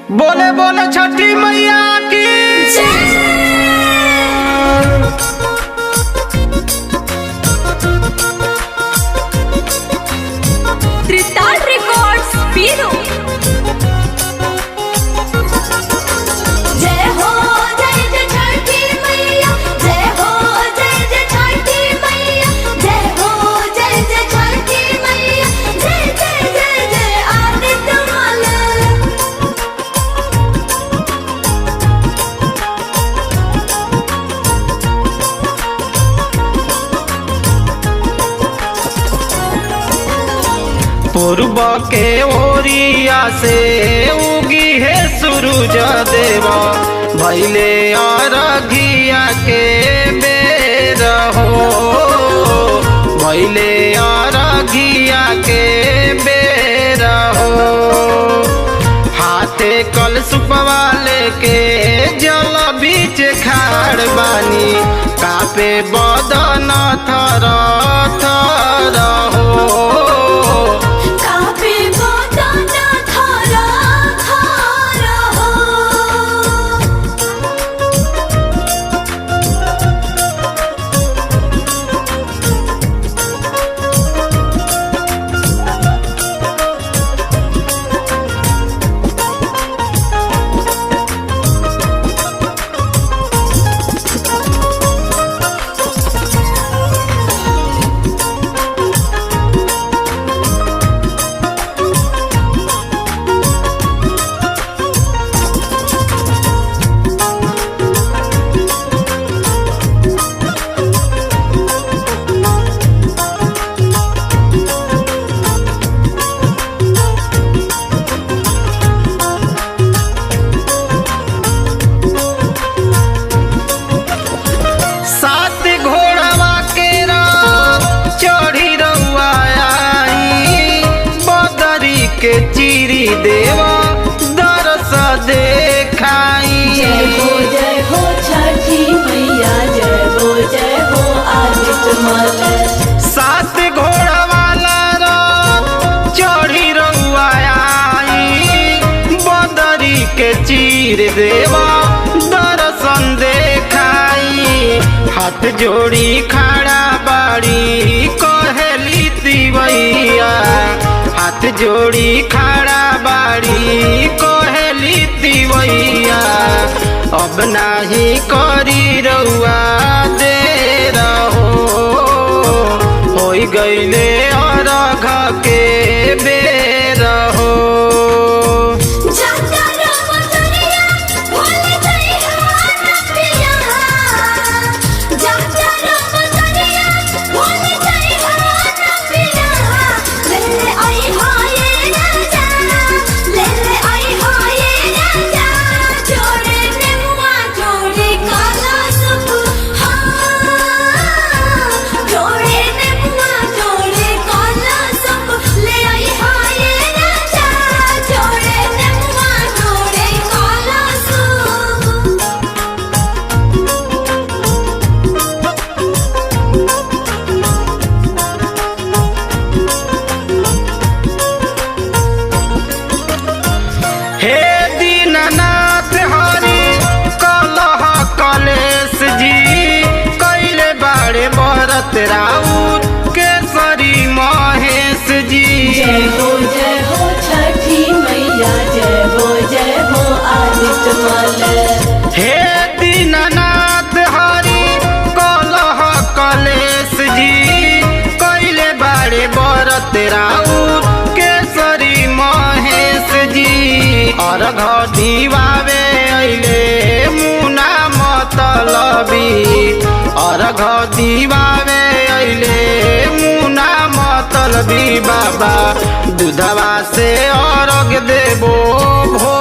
बोले बोले छठी मैया की त्रिताल रिकॉर्ड्स पीरो। जय हो जय जय छठी मैया, जय हो जय जय छठी मैया, जय हो जय जय छठी मैया, जय जय जय जय आदित्य माल। पूर्व के ओरिया से उगी है सूरज देवा, भैले अरघिया के बेर हो, भैले अरघिया के बेर हो। हाथे कल सुपवा लेके जल बीच खाड़ बानी, कापे बदन थर थर हो। काफी बदन थारा थारा हो। सात घोड़वा के रथ चढ़ी रउआ आई, बदरी के चीरी देवा दरस देखाई। जय हो छठी मैया, जय हो आदित्य माल। सात घोड़ा वाला रथ चढ़ी रउआ आई, बदरी के चीर देवा दर्शन देखाई। हाथ जोड़ी खड़ा बाड़ी कहेली तिवैया, हाथ जोड़ी खड़ा बाड़ी कहेली तिवैया। अब नाही करी रउआ दे रहो, होई गईले अरघ के बेर हो। हे दीननाथ हरि कलह कलेश जी, कैले बाड़े भरत राउत केसरी महेश जी। जय हो छठी मैया, जय हो आदित्य माल। हे दीननाथ हरि कलह कलेश जी, कैले बाड़े भरत राउत केसरी महेश जी। अर्घ दिवावे अइले मुना मतलबी, अर्घ दिवावे अइले मुना मतलबी। बाबा दूधवा से अर्घ देबो भो